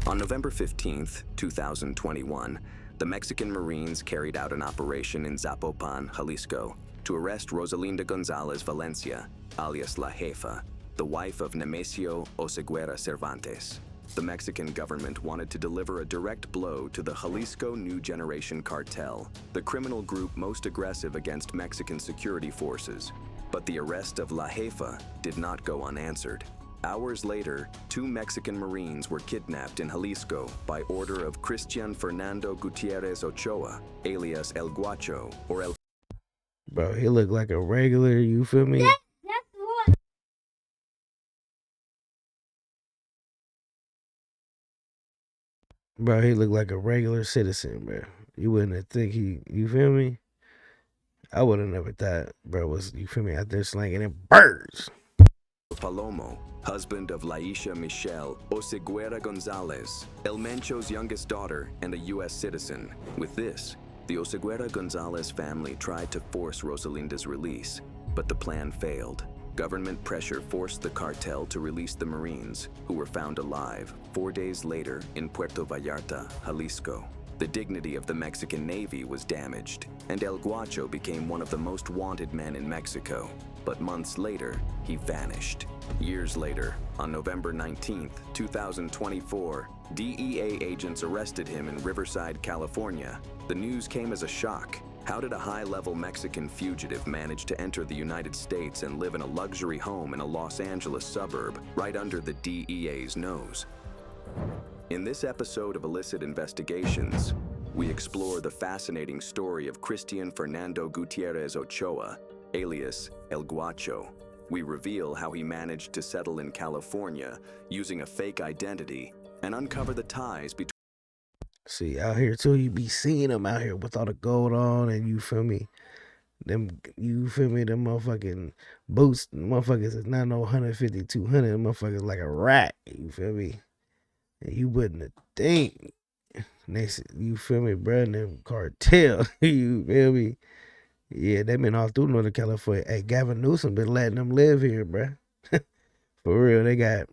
On November 15th, 2021, the Mexican Marines carried out an operation in Zapopan, Jalisco, to arrest Rosalinda Gonzalez Valencia, alias La Jefa, the wife of Nemesio Oseguera Cervantes. The Mexican government wanted to deliver a direct blow to the Jalisco New Generation Cartel, the criminal group most aggressive against Mexican security forces. But the arrest of La Jefa did not go unanswered. Hours later, 2 Mexican Marines were kidnapped in Jalisco by order of Christian Fernando Gutierrez Ochoa, alias El Guacho, or El... Bro, he looked like a regular, you feel me? Bro, he looked like a regular citizen, bro. You wouldn't think you feel me? I would have never thought, bro, was, you feel me, out there slanging them birds. Palomo, husband of Laisha Michelle Oseguera Gonzalez, El Mencho's youngest daughter and a U.S. citizen. With this, the Oseguera Gonzalez family tried to force Rosalinda's release, but the plan failed. Government pressure forced the cartel to release the Marines, who were found alive 4 days later in Puerto Vallarta, Jalisco. The dignity of the Mexican Navy was damaged, and El Guacho became one of the most wanted men in Mexico. But months later, he vanished. Years later, on November 19, 2024, DEA agents arrested him in Riverside, California. The news came as a shock. How did a high-level Mexican fugitive manage to enter the United States and live in a luxury home in a Los Angeles suburb, right under the DEA's nose? In this episode of Illicit Investigations, we explore the fascinating story of Christian Fernando Gutierrez Ochoa, alias El Guacho. We reveal how he managed to settle in California using a fake identity and uncover the ties between... See, out here too, you be seeing them out here with all the gold on, and you feel me? You feel me? Them motherfucking boots, motherfuckers is not no 150, 200, them motherfuckers like a rat, you feel me? And you wouldn't think. Next, you feel me, bro? Them cartel, you feel me? Yeah, they been all through Northern California. Hey, Gavin Newsom been letting them live here, bro. For real, they got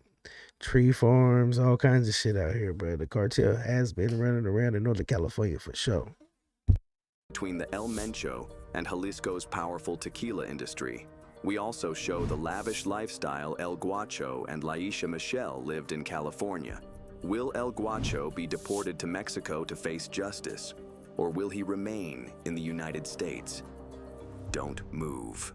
tree farms, all kinds of shit out here, bro. The cartel has been running around in Northern California for sure. Between the El Mencho and Jalisco's powerful tequila industry. We also show the lavish lifestyle El Guacho and Laisha Michelle lived in California. Will El Guacho be deported to Mexico to face justice, or will he remain in the United States? Don't move.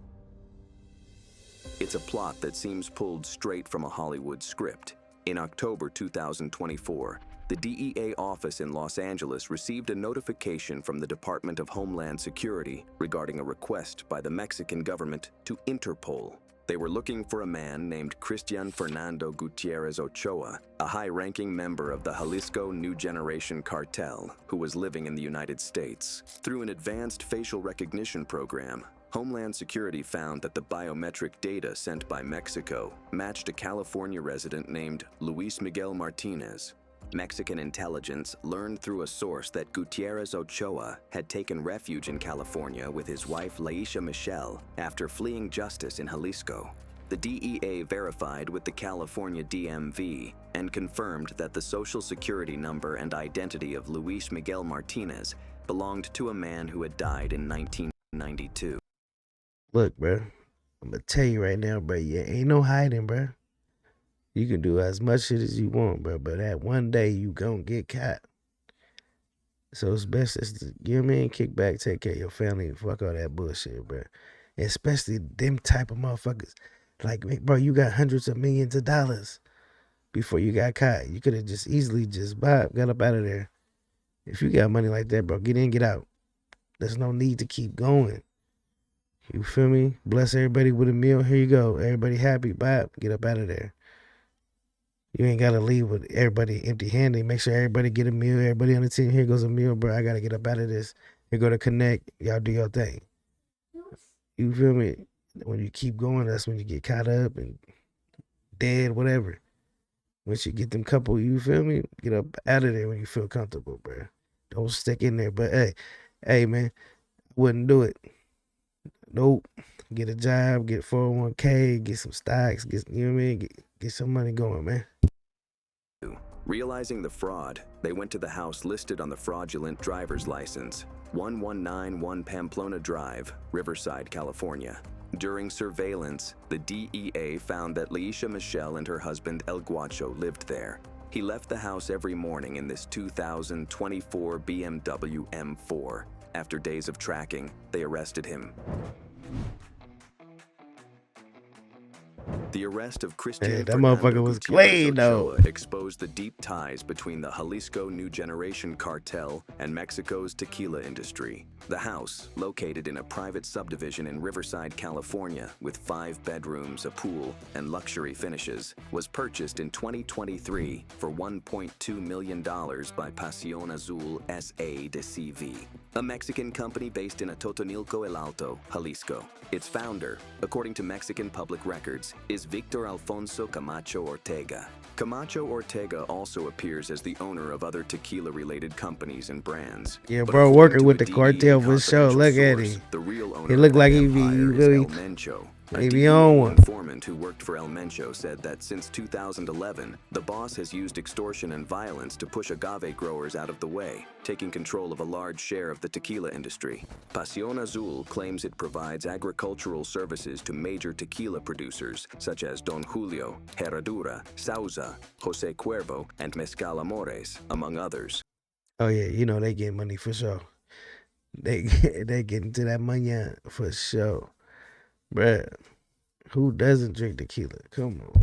It's a plot that seems pulled straight from a Hollywood script. In October 2024, the DEA office in Los Angeles received a notification from the Department of Homeland Security regarding a request by the Mexican government to Interpol. They were looking for a man named Christian Fernando Gutierrez Ochoa, a high-ranking member of the Jalisco New Generation Cartel, who was living in the United States. Through an advanced facial recognition program, Homeland Security found that the biometric data sent by Mexico matched a California resident named Luis Miguel Martinez. Mexican intelligence learned through a source that Gutierrez Ochoa had taken refuge in California with his wife Laisha Michelle after fleeing justice in Jalisco. The DEA verified with the California DMV and confirmed that the social security number and identity of Luis Miguel Martinez belonged to a man who had died in 1992. Look, bro, I'm gonna tell you right now, bro, yeah, ain't no hiding, bro. You can do as much shit as you want, bro, but that one day you gonna get caught. So it's best just to, you know what I mean, kick back, take care of your family, and fuck all that bullshit, bro. Especially them type of motherfuckers. Like, bro, you got hundreds of millions of dollars before you got caught. You could have just easily just got up out of there. If you got money like that, bro, get in, get out. There's no need to keep going. You feel me? Bless everybody with a meal. Here you go. Everybody happy. Bye. Get up out of there. You ain't gotta leave with everybody empty-handed. Make sure everybody get a meal. Everybody on the team, here goes a meal, bro. I gotta get up out of this. Here go to connect. Y'all do your thing. You feel me? When you keep going, that's when you get caught up and dead, whatever. Once you get them couple, you feel me? Get up out of there when you feel comfortable, bro. Don't stick in there. But hey, man, wouldn't do it. Nope. Get a job, get 401k, get some stocks, you know what I mean? Get some money going, man. Realizing the fraud, they went to the house listed on the fraudulent driver's license, 1191 Pamplona Drive, Riverside, California. During surveillance, the DEA found that Laisha Michelle and her husband El Guacho lived there. He left the house every morning in this 2024 BMW M4. After days of tracking, they arrested him. The arrest of Christian Hey, that Fernando motherfucker was Gutierrez clean though. Ochoa exposed the deep ties between the Jalisco New Generation cartel and Mexico's tequila industry. The house, located in a private subdivision in Riverside, California, with 5 bedrooms, a pool, and luxury finishes, was purchased in 2023 for $1.2 million by Pasión Azul S.A. de CV, a Mexican company based in Atotonilco El Alto, Jalisco. Its founder, according to Mexican public records, is Victor Alfonso Camacho Ortega. Camacho Ortega also appears as the owner of other tequila-related companies and brands. Yeah, But bro, according working to with a the DEA cartel for sure. confidential Look at source, him. the real owner He of looked the like he empire is really El Mencho. A he be DEA on one. informant who worked for El Mencho said that since 2011, the boss has used extortion and violence to push agave growers out of the way, taking control of a large share of the tequila industry. Pasión Azul claims it provides agricultural services to major tequila producers such as Don Julio, Herradura, Sauza, Jose Cuervo, and Mezcal Amores, among others. Oh yeah, you know they get money for sure. They get into that money for sure. Bruh, who doesn't drink tequila? Come on.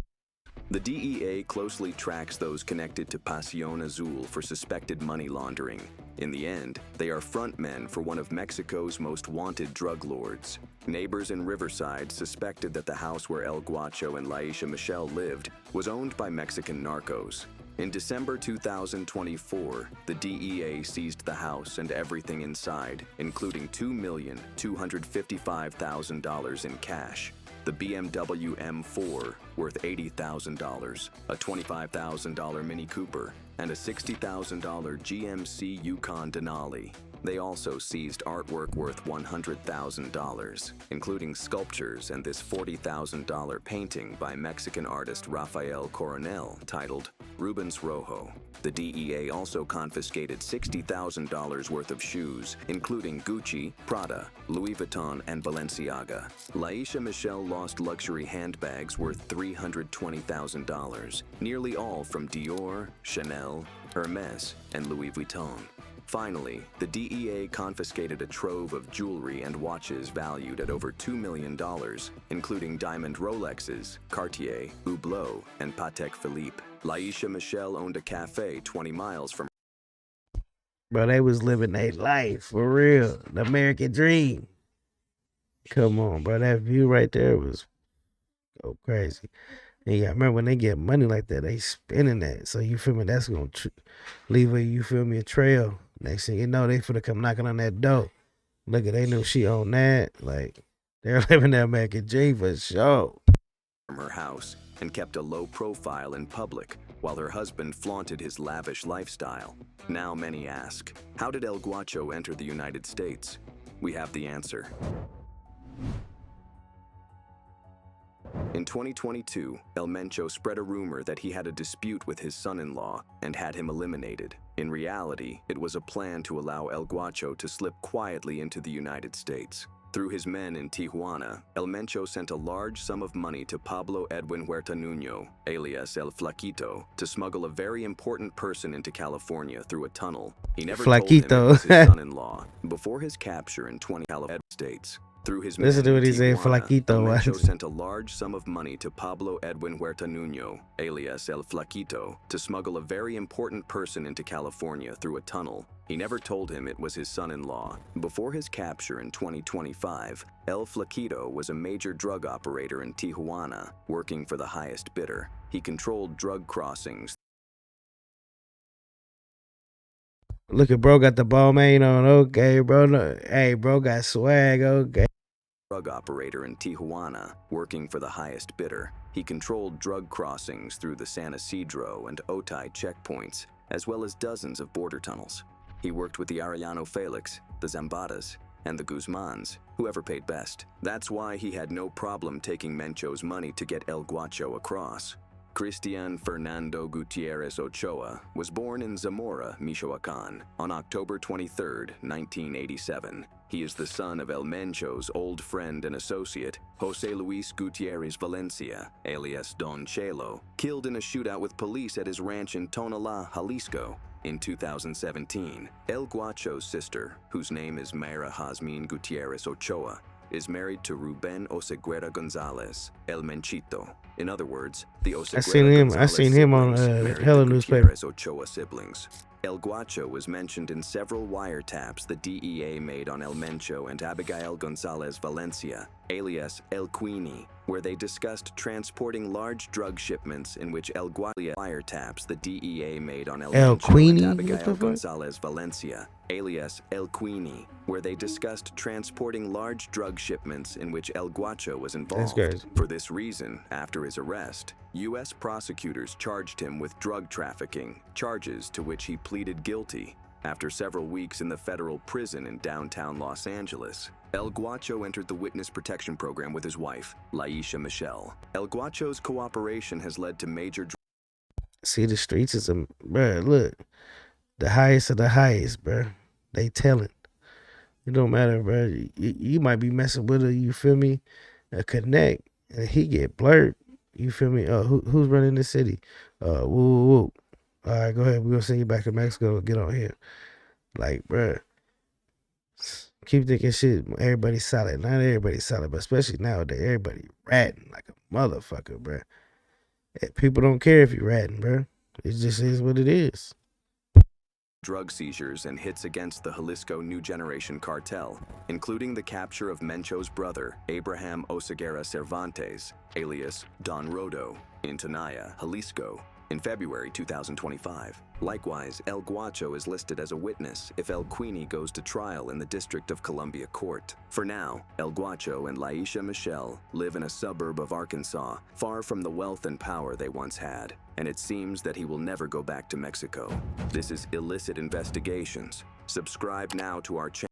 The DEA closely tracks those connected to Pasión Azul for suspected money laundering. In the end, they are frontmen for one of Mexico's most wanted drug lords. Neighbors in Riverside suspected that the house where El Guacho and Laisha Michelle lived was owned by Mexican narcos. In December 2024, the DEA seized the house and everything inside, including $2,255,000 in cash. The BMW M4, worth $80,000, a $25,000 Mini Cooper, and a $60,000 GMC Yukon Denali. They also seized artwork worth $100,000, including sculptures and this $40,000 painting by Mexican artist Rafael Coronel titled Rubens Rojo. The DEA also confiscated $60,000 worth of shoes, including Gucci, Prada, Louis Vuitton, and Balenciaga. Laisha Michelle lost luxury handbags worth $320,000, nearly all from Dior, Chanel, Hermes, and Louis Vuitton. Finally, the DEA confiscated a trove of jewelry and watches valued at over $2 million, including diamond Rolexes, Cartier, Hublot, and Patek Philippe. Laisha Michelle owned a cafe 20 miles from. Bro, they was living their life for real. The American dream. Come on, bro. That view right there was so crazy. And yeah, I remember when they get money like that, they spending that. So you feel me? That's gonna leave a, you feel me, a trail. Next thing you know, they finna come knocking on that door. Look at, they knew she owned that. Like, they're living that American dream for sure. From her house and kept a low profile in public while her husband flaunted his lavish lifestyle. Now many ask, how did El Guacho enter the United States? We have the answer. In 2022, El Mencho spread a rumor that he had a dispute with his son-in-law and had him eliminated. In reality, it was a plan to allow El Guacho to slip quietly into the United States. Through his men in Tijuana, El Mencho sent a large sum of money to Pablo Edwin Huerta Nuño, alias El Flaquito, to smuggle a very important person into California through a tunnel. He never told him it was his son-in-law. Before his capture in 20 states, through his men Listen to in what he said, Tijuana, Flaquito. El Mencho sent a large sum of money to Pablo Edwin Huerta Nuño, alias El Flaquito, to smuggle a very important person into California through a tunnel. He never told him it was his son-in-law. Before his capture in 2025, El Flaquito was a major drug operator in Tijuana, working for the highest bidder. He controlled drug crossings. Look at bro got the ball main on. Okay, bro. No. Hey, bro got swag. Okay. Drug operator in Tijuana, working for the highest bidder. He controlled drug crossings through the San Isidro and Otay checkpoints, as well as dozens of border tunnels. He worked with the Arellano Felix, the Zambatas, and the Guzmans, whoever paid best. That's why he had no problem taking Mencho's money to get El Guacho across. Cristian Fernando Gutierrez Ochoa was born in Zamora, Michoacan, on October 23, 1987. He is the son of El Mencho's old friend and associate, Jose Luis Gutierrez Valencia, alias Don Chelo, killed in a shootout with police at his ranch in Tonalá, Jalisco, in 2017. El Guacho's sister, whose name is Mayra Jazmin Gutierrez Ochoa, is married to Ruben Oseguera Gonzalez, El Menchito. In other words, the Oseguera I seen him on Hella newspaper. Gutierrez Ochoa siblings. El Guacho was mentioned in several wiretaps the DEA made on El Mencho and Abigail Gonzalez Valencia, alias El Queenie, where they discussed transporting large drug shipments in which El Guacho wiretaps the DEA made on El Mencho and Abigail Gonzalez Valencia, alias El Queenie, where they discussed transporting large drug shipments in which El Guacho was involved. For this reason, after his arrest, U.S. prosecutors charged him with drug trafficking, charges to which he pleaded guilty. After several weeks in the federal prison in downtown Los Angeles, El Guacho entered the Witness Protection Program with his wife, Laisha Michelle. El Guacho's cooperation has led to major... See, the streets is bruh, look, the highest of the highest, bruh. They telling. It don't matter, bruh. You might be messing with her, you feel me? A connect, and he get blurred. You feel me? Who's running the city? Woo, woo, woo. All right, go ahead. We're going to send you back to Mexico. Get on here. Like, bruh. Keep thinking shit. Everybody's solid. Not everybody's solid, but especially nowadays, everybody ratting like a motherfucker, bruh. People don't care if you're ratting, bruh. It just is what it is. Drug seizures and hits against the Jalisco New Generation cartel, including the capture of Mencho's brother, Abraham Oseguera Cervantes, alias Don Rodo, in Tonalá, Jalisco, in February 2025. Likewise, El Guacho is listed as a witness if El Queenie goes to trial in the District of Columbia Court. For now, El Guacho and Laisha Michelle live in a suburb of Arkansas, far from the wealth and power they once had, and it seems that he will never go back to Mexico. This is Illicit Investigations. Subscribe now to our channel.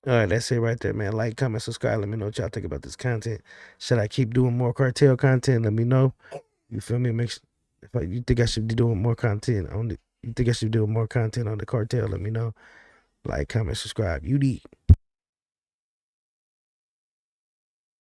All right, that's it right there, man. Like, comment, subscribe. Let me know what y'all think about this content. Should I keep doing more cartel content? Let me know. You feel me? You think I should be doing more content on the cartel? Let me know. Like, comment, subscribe. UD.